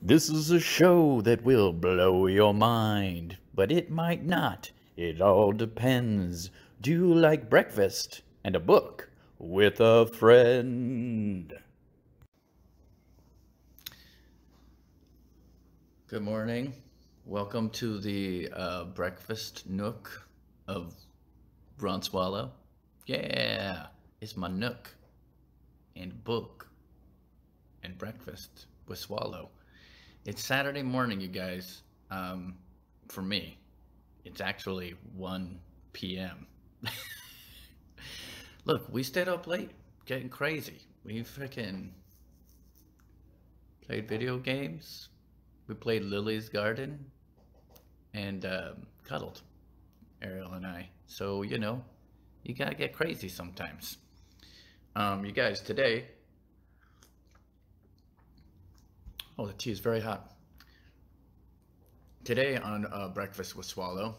This is a show that will blow your mind, but it might not. It all depends. Do you like breakfast and a book with a friend? Good morning. Welcome to the breakfast nook of Ron Swallow. Yeah, it's my nook and book and breakfast with Swallow. It's Saturday morning, you guys. For me, it's actually 1 p.m. Look, we stayed up late, getting crazy. We freaking played video games. We played Lily's Garden and cuddled, Ariel and I. So, you gotta get crazy sometimes. You guys, today, oh, the tea is very hot. Today on Breakfast with Swallow,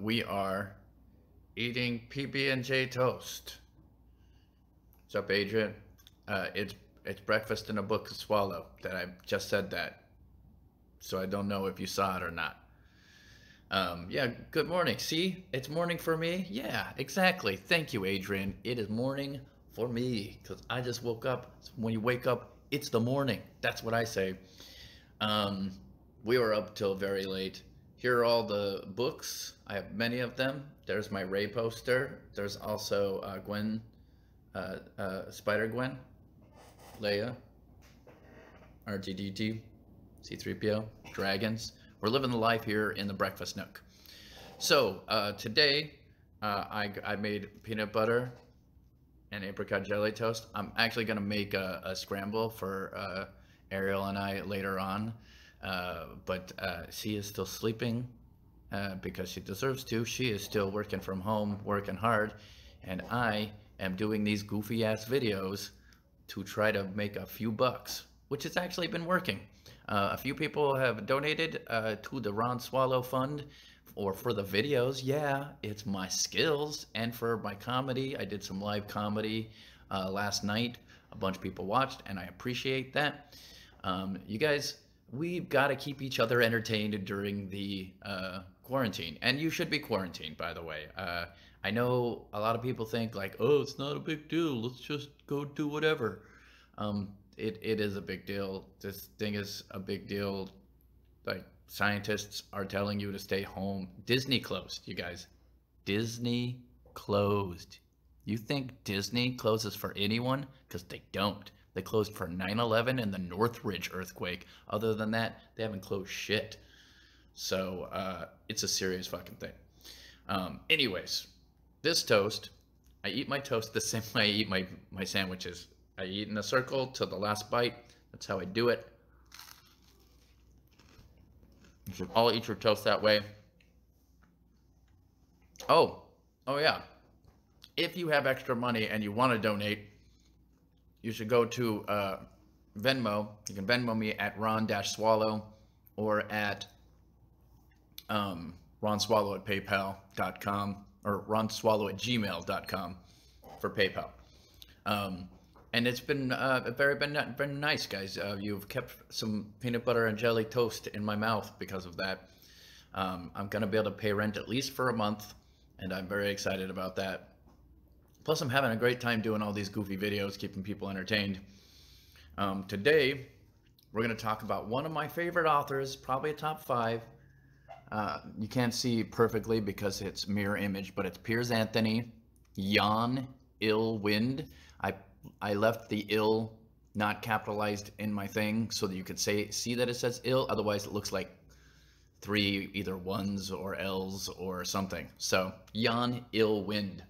we are eating PB&J toast. What's up, Adrian? It's breakfast in a book to swallow. That I just said that, so I don't know if you saw it or not. Yeah, good morning. See, it's morning for me. Yeah, exactly. Thank you, Adrian. It is morning for me because I just woke up. When you wake up, it's the morning. That's what I say. We were up till very late. Here are all the books. I have many of them. There's my Ray poster. There's also Gwen, Spider-Gwen, Leia, R2-D2, C-3PO, dragons. We're living the life here in the breakfast nook. So today I made peanut butter and apricot jelly toast. I'm actually gonna make a scramble for Ariel and I later on, but she is still sleeping because she deserves to. She is still working from home, working hard, and I am doing these goofy ass videos to try to make a few bucks, which has actually been working. A few people have donated to the Ron Swallow Fund or for the videos. Yeah, it's my skills. And for my comedy, I did some live comedy last night. A bunch of people watched, and I appreciate that. You guys, we've got to keep each other entertained during the quarantine. And you should be quarantined, by the way. I know a lot of people think like, oh, it's not a big deal. Let's just go do whatever. It is a big deal. This thing is a big deal. Like, scientists are telling you to stay home. Disney closed, you guys. Disney closed. You think Disney closes for anyone? Because they don't. They closed for 9/11 and the Northridge earthquake. Other than that, they haven't closed shit. So it's a serious fucking thing. Anyways, this toast, I eat my toast the same way I eat my sandwiches. I eat in a circle till the last bite. That's how I do it. You should all eat your toast that way. Oh yeah. If you have extra money and you want to donate, you should go to Venmo. You can Venmo me at Ron-Swallow or at RonSwallow at PayPal.com or RonSwallow at gmail.com for PayPal. And it's been been nice, guys. You've kept some peanut butter and jelly toast in my mouth because of that. I'm gonna be able to pay rent at least for a month, and I'm very excited about that. Plus, I'm having a great time doing all these goofy videos, keeping people entertained. Today, we're gonna talk about one of my favorite authors, probably a top 5. You can't see perfectly because it's mirror image, but it's Piers Anthony, Yon Ill Wind. I left the ill not capitalized in my thing so that you could see that it says ill. Otherwise, it looks like 3 either ones or L's or something. So, Yon Ill Wind.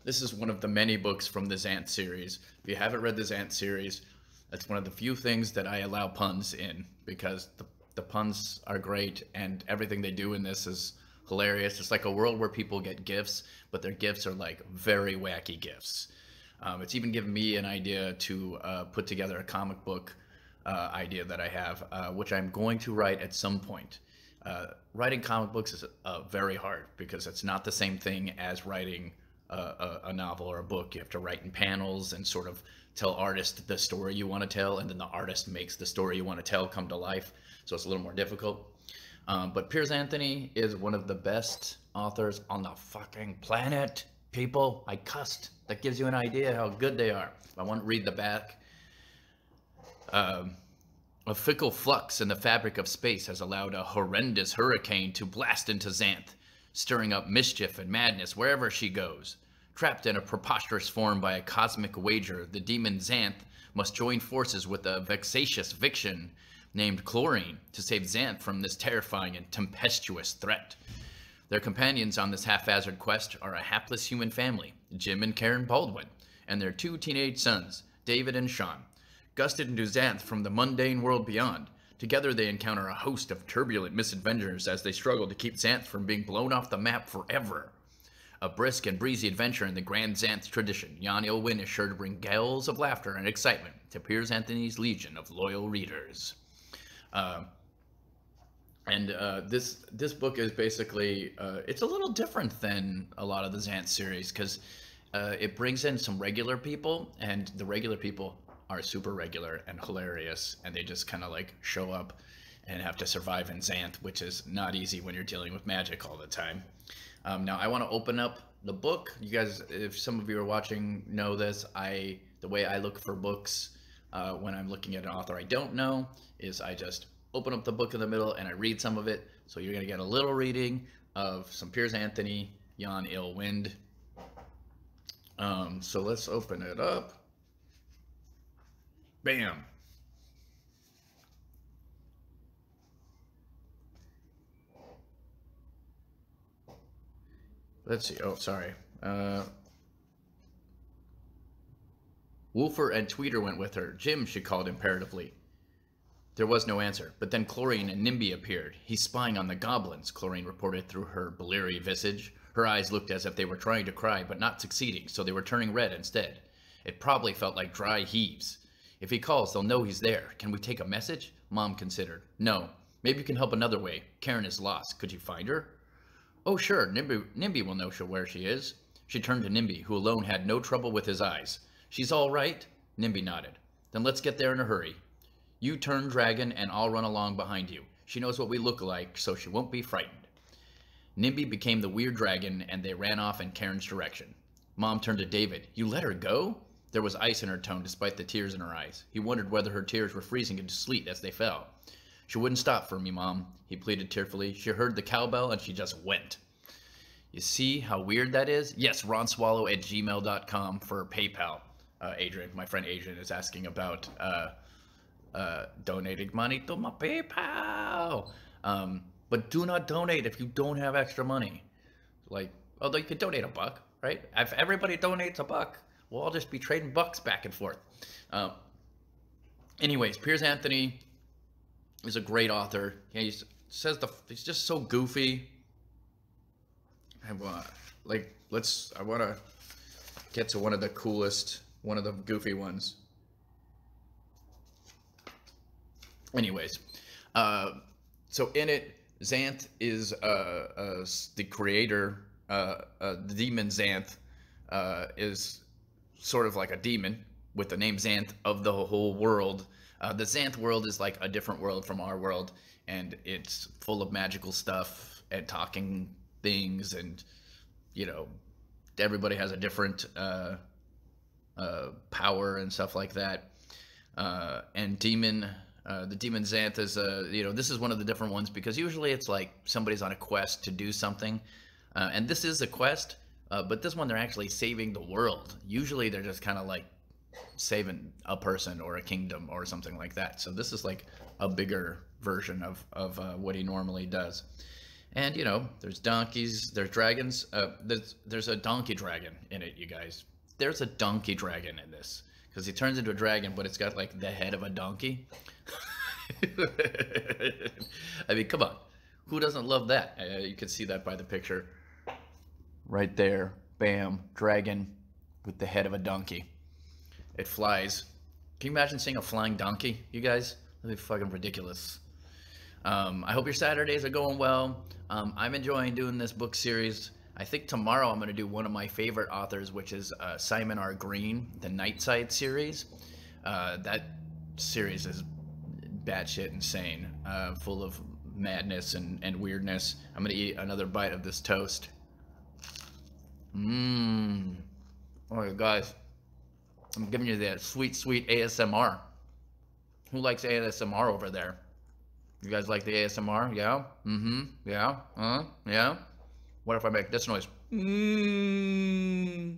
This is one of the many books from the Zant series. If you haven't read the Zant series, that's one of the few things that I allow puns in because the puns are great and everything they do in this is hilarious. It's like a world where people get gifts, but their gifts are like very wacky gifts. It's even given me an idea to put together a comic book idea that I have, which I'm going to write at some point. Writing comic books is very hard because it's not the same thing as writing a novel or a book. You have to write in panels and sort of tell artists the story you want to tell, and then the artist makes the story you want to tell come to life. So it's a little more difficult. But Piers Anthony is one of the best authors on the fucking planet. People, I cussed. That gives you an idea how good they are. I want to read the back. A fickle flux in the fabric of space has allowed a horrendous hurricane to blast into Xanth, stirring up mischief and madness wherever she goes. Trapped in a preposterous form by a cosmic wager, the demon Xanth must join forces with a vexatious vixen named Chlorine to save Xanth from this terrifying and tempestuous threat. Their companions on this haphazard quest are a hapless human family, Jim and Karen Baldwin, and their 2 teenage sons, David and Sean. Gusted into Xanth from the mundane world beyond, together they encounter a host of turbulent misadventures as they struggle to keep Xanth from being blown off the map forever. A brisk and breezy adventure in the grand Xanth tradition, Yon Ill Wind is sure to bring gales of laughter and excitement to Piers Anthony's legion of loyal readers. This book is basically, it's a little different than a lot of the Xanth series, because it brings in some regular people, and the regular people are super regular and hilarious, and they just kind of like show up and have to survive in Xanth, which is not easy when you're dealing with magic all the time. Now I want to open up the book. You guys, if some of you are watching, know this. The way I look for books when I'm looking at an author I don't know is I just open up the book in the middle and I read some of it. So you're gonna get a little reading of some Piers Anthony, Yon Ill Wind. So let's open it up. Bam. Let's see. Oh, sorry. Wolfer and Tweeter went with her. Jim, she called imperatively. There was no answer, but then Chlorine and Nimby appeared. He's spying on the goblins, Chlorine reported through her bleary visage. Her eyes looked as if they were trying to cry, but not succeeding, so they were turning red instead. It probably felt like dry heaves. If he calls, they'll know he's there. Can we take a message? Mom considered. No. Maybe you can help another way. Karen is lost. Could you find her? Oh, sure. Nimby will know where she is. She turned to Nimby, who alone had no trouble with his eyes. She's all right? Nimby nodded. Then let's get there in a hurry. You turn dragon, and I'll run along behind you. She knows what we look like, so she won't be frightened. Nimby became the weird dragon, and they ran off in Karen's direction. Mom turned to David. You let her go? There was ice in her tone despite the tears in her eyes. He wondered whether her tears were freezing into sleet as they fell. She wouldn't stop for me, Mom, he pleaded tearfully. She heard the cowbell and she just went. You see how weird that is? Yes, ronswallow@gmail.com for PayPal. Adrian, my friend Adrian, is asking about donating money to my PayPal. But do not donate if you don't have extra money. Like, although you could donate $1, right? If everybody donates $1, we'll all just be trading bucks back and forth. Anyways, Piers Anthony is a great author. Yeah, he's just so goofy. I want to get to one of the goofy ones. Anyways, so in it, Xanth is the creator. The demon Xanth is sort of like a demon with the name Xanth of the whole world. The Xanth world is like a different world from our world, and it's full of magical stuff and talking things, and everybody has a different power and stuff like that. And the demon Xanth is this is one of the different ones, because usually it's like somebody's on a quest to do something, and this is a quest, but this one they're actually saving the world. Usually they're just kind of like saving a person or a kingdom or something like that. So this is like a bigger version of what he normally does. And there's donkeys, there's dragons. There's a donkey dragon in it, you guys. There's a donkey dragon in this, because he turns into a dragon, but it's got like the head of a donkey. I mean, come on, who doesn't love that? You can see that by the picture right there. Bam, dragon with the head of a donkey. It flies. Can you imagine seeing a flying donkey, you guys? That'd be fucking ridiculous. I hope your Saturdays are going well. I'm enjoying doing this book series. I think tomorrow I'm going to do one of my favorite authors, which is Simon R. Green, the Nightside series. That series is batshit insane, full of madness and weirdness. I'm going to eat another bite of this toast. Mmm. Oh, guys, I'm giving you that sweet, sweet ASMR. Who likes ASMR over there? You guys like the ASMR? Yeah? Mm-hmm. Yeah? Yeah? What if I make this noise? Mmm.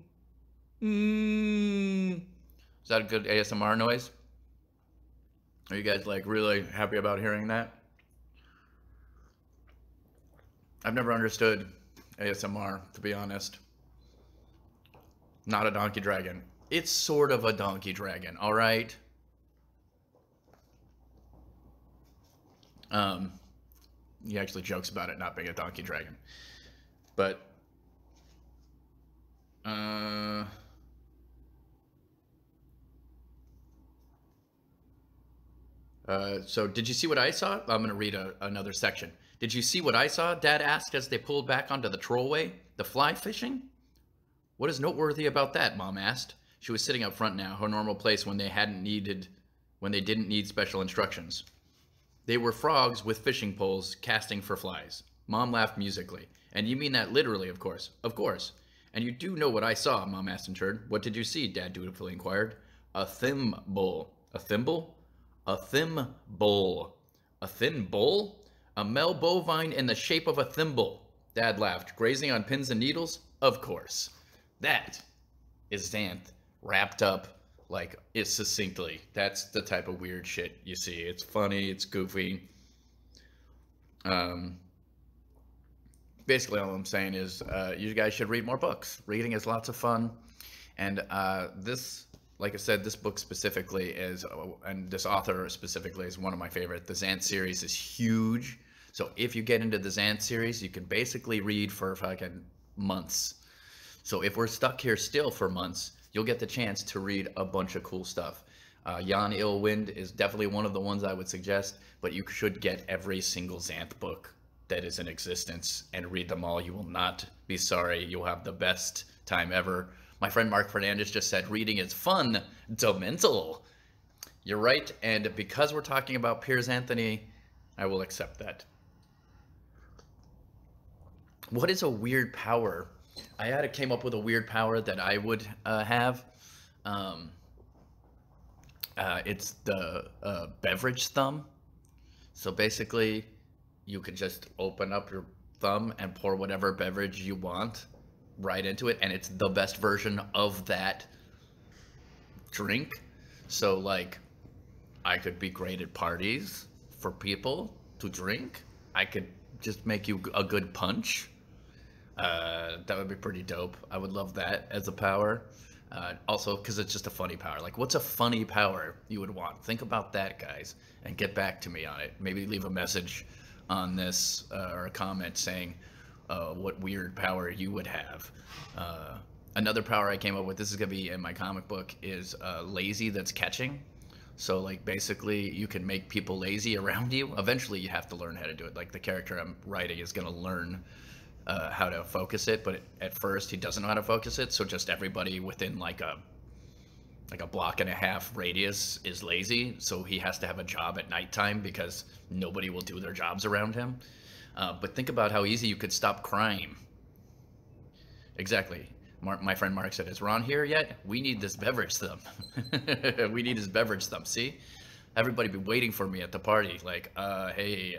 Mmm. Is that a good ASMR noise? Are you guys like really happy about hearing that? I've never understood ASMR, to be honest. Not a donkey dragon. It's sort of a donkey dragon, all right? He actually jokes about it not being a donkey dragon. But, so did you see what I saw? I'm going to read another section. Did you see what I saw? Dad asked as they pulled back onto the trollway. The fly fishing? What is noteworthy about that? Mom asked. She was sitting up front now, her normal place when they didn't need special instructions. They were frogs with fishing poles casting for flies. Mom laughed musically. And you mean that literally, of course. Of course. And you do know what I saw, Mom asked in turn. What did you see? Dad dutifully inquired. A thimble. A thimble? A thimble. A thin bowl? A male bovine in the shape of a thimble. Dad laughed. Grazing on pins and needles? Of course. That is Xanth wrapped up like it's succinctly. That's the type of weird shit you see. It's funny, it's goofy. Basically all I'm saying is you guys should read more books. Reading is lots of fun. And this, like I said, this book specifically is, and this author specifically is one of my favorite. The Xanth series is huge. So if you get into the Xanth series, you can basically read for fucking months. So if we're stuck here still for months, you'll get the chance to read a bunch of cool stuff. Yon Ill Wind is definitely one of the ones I would suggest, but you should get every single Xanth book that is in existence and read them all. You will not be sorry. You'll have the best time ever. My friend Mark Fernandez just said, reading is fun, mental. You're right, and because we're talking about Piers Anthony, I will accept that. What is a weird power? I came up with a weird power that I would have. It's the beverage thumb. So basically, you could just open up your thumb and pour whatever beverage you want right into it, and it's the best version of that drink. So like, I could be great at parties for people to drink. I could just make you a good punch. That would be pretty dope. I would love that as a power. Also, because it's just a funny power. Like, what's a funny power you would want? Think about that, guys, and get back to me on it. Maybe leave a message on this or a comment saying what weird power you would have. Another power I came up with, this is going to be in my comic book, is lazy that's catching. So, like, basically, you can make people lazy around you. Eventually, you have to learn how to do it. Like, the character I'm writing is going to learn how to focus it, but at first he doesn't know how to focus it, so just everybody within like a block and a half radius is lazy, so he has to have a job at nighttime because nobody will do their jobs around him. But think about how easy you could stop crime. Exactly. My friend Mark said, is Ron here yet? We need this beverage thumb. We need his beverage thumb, see? Everybody be waiting for me at the party, like, hey,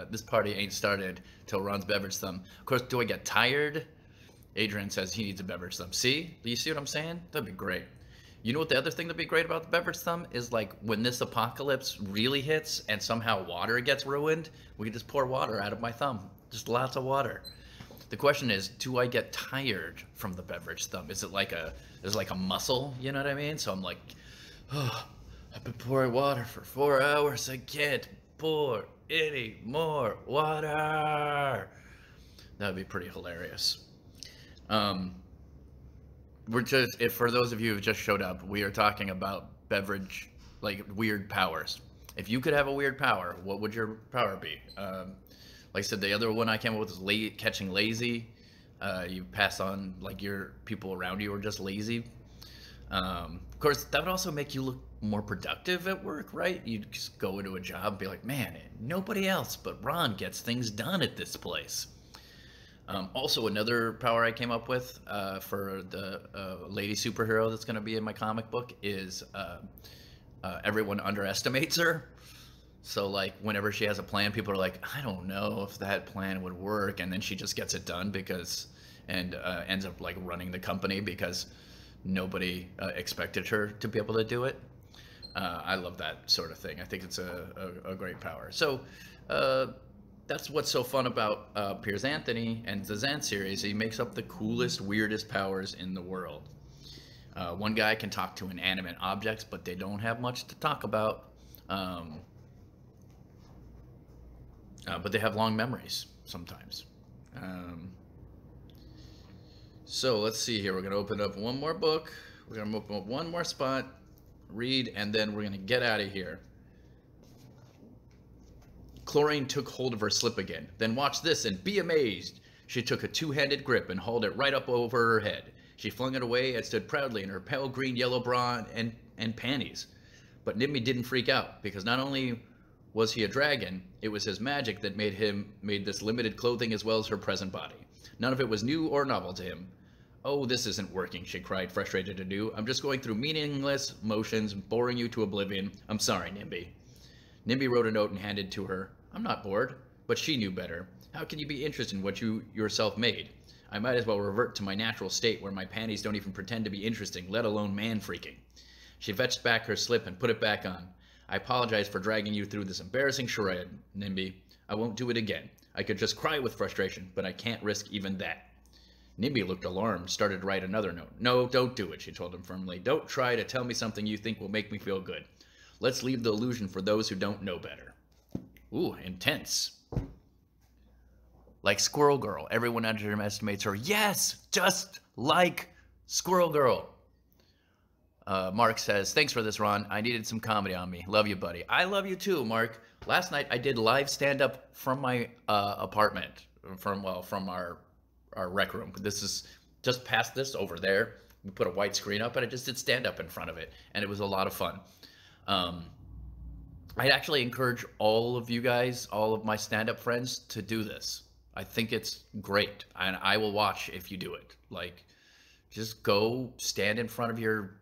this party ain't started till Ron's beverage thumb. Of course, do I get tired? Adrian says he needs a beverage thumb. See? Do you see what I'm saying? That'd be great. You know what the other thing that'd be great about the beverage thumb is, like, when this apocalypse really hits and somehow water gets ruined, we can just pour water out of my thumb. Just lots of water. The question is, do I get tired from the beverage thumb? Is it like a muscle? You know what I mean? So I'm like, oh, I've been pouring water for 4 hours. I can't pour any more water. That would be pretty hilarious. We're just, if for those of you who just showed up, we are talking about beverage, like weird powers. If you could have a weird power, what would your power be? Like I said, the other one I came up with was catching lazy. You pass on, like, your people around you are just lazy. Of course, that would also make you look more productive at work, right? You'd just go into a job and be like, man, nobody else but Ron gets things done at this place. Also, another power I came up with for the lady superhero that's going to be in my comic book is everyone underestimates her. So, like, whenever she has a plan, people are like, I don't know if that plan would work. And then she just gets it done and ends up, like, running the company because nobody expected her to be able to do it. I love that sort of thing. I think it's a great power. So, that's what's so fun about Piers Anthony and the Zan series. He makes up the coolest, weirdest powers in the world. One guy can talk to inanimate objects, but they don't have much to talk about. But they have long memories sometimes. So let's see here. We're going to open up one more book. We're going to open up one more spot, read, and then we're going to get out of here. Chlorine took hold of her slip again. Then watch this and be amazed. She took a two-handed grip and hauled it right up over her head. She flung it away and stood proudly in her pale green yellow bra and panties. But Nimby didn't freak out, because not only was he a dragon, it was his magic that made this limited clothing as well as her present body. None of it was new or novel to him. Oh, this isn't working, she cried, frustrated anew. I'm just going through meaningless motions, boring you to oblivion. I'm sorry, Nimby. Nimby wrote a note and handed it to her. I'm not bored, but she knew better. How can you be interested in what you yourself made? I might as well revert to my natural state where my panties don't even pretend to be interesting, let alone man-freaking. She fetched back her slip and put it back on. I apologize for dragging you through this embarrassing charade, Nimby. I won't do it again. I could just cry with frustration, but I can't risk even that. Nimby looked alarmed, started to write another note. No, don't do it, she told him firmly. Don't try to tell me something you think will make me feel good. Let's leave the illusion for those who don't know better. Ooh, intense. Like Squirrel Girl. Everyone underestimates her. Yes, just like Squirrel Girl. Mark says, thanks for this, Ron. I needed some comedy on me. Love you, buddy. I love you too, Mark. Last night I did live stand-up from my apartment, from our rec room. This is just past this over there. We put a white screen up and I just did stand-up in front of it. And it was a lot of fun. I actually encourage all of you guys, all of my stand-up friends, to do this. I think it's great, and I will watch if you do it. Like, just go stand in front of your,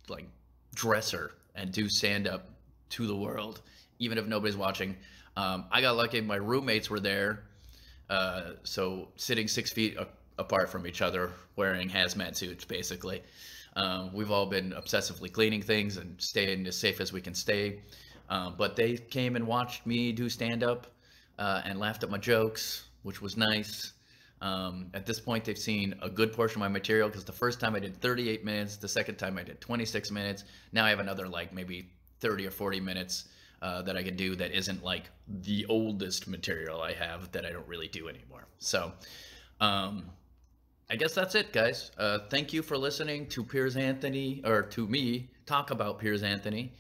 like, dresser and do stand-up to the world, even if nobody's watching. I got lucky, my roommates were there, so sitting 6 feet apart from each other, wearing hazmat suits, basically. We've all been obsessively cleaning things and staying as safe as we can stay. But they came and watched me do stand-up and laughed at my jokes, which was nice. At this point, they've seen a good portion of my material, because the first time I did 38 minutes, the second time I did 26 minutes. Now I have another, like, maybe 30 or 40 minutes that I can do that isn't, like, the oldest material I have that I don't really do anymore. So I guess that's it, guys. Thank you for listening to Piers Anthony, or to me, talk about Piers Anthony.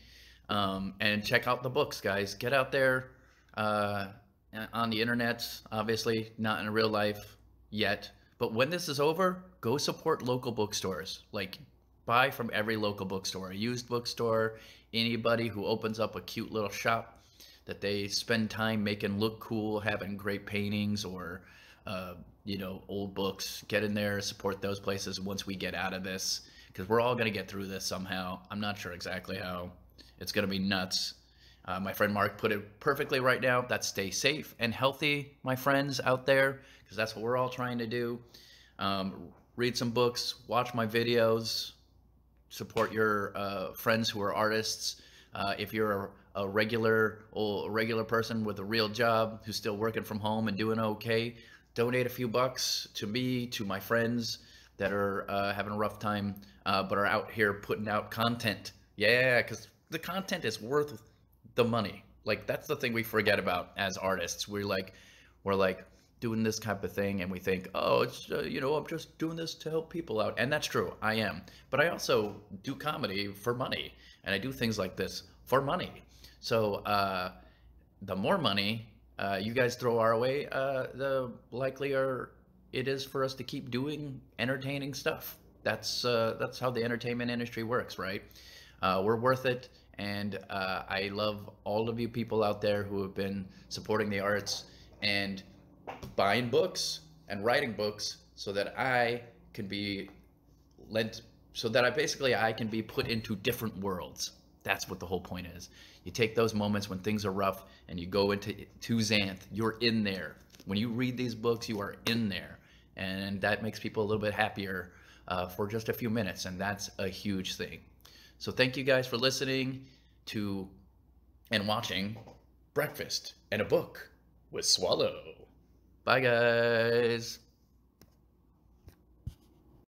And check out the books, guys. Get out there on the internet, obviously not in real life yet. But when this is over, go support local bookstores. Like, buy from every local bookstore, a used bookstore, anybody who opens up a cute little shop that they spend time making look cool, having great paintings or, old books. Get in there, support those places once we get out of this, because we're all going to get through this somehow. I'm not sure exactly how. It's going to be nuts. My friend Mark put it perfectly right now. That's stay safe and healthy, my friends out there, because that's what we're all trying to do. Read some books, watch my videos, support your friends who are artists. If you're a regular person with a real job who's still working from home and doing okay, donate a few bucks to me, to my friends that are having a rough time, but are out here putting out content. Yeah, because the content is worth the money. Like, that's the thing we forget about as artists. We're like doing this type of thing, and we think, oh, it's I'm just doing this to help people out, and that's true. I am, but I also do comedy for money, and I do things like this for money. So the more money you guys throw our way, the likelier it is for us to keep doing entertaining stuff. That's how the entertainment industry works, right? We're worth it, and I love all of you people out there who have been supporting the arts and buying books and writing books so that I can be lent, so that I can be put into different worlds. That's what the whole point is. You take those moments when things are rough and you go into Xanth. You're in there. When you read these books, you are in there, and that makes people a little bit happier for just a few minutes, and that's a huge thing. So thank you guys for listening to and watching Breakfast and a Book with Swallow. Bye, guys.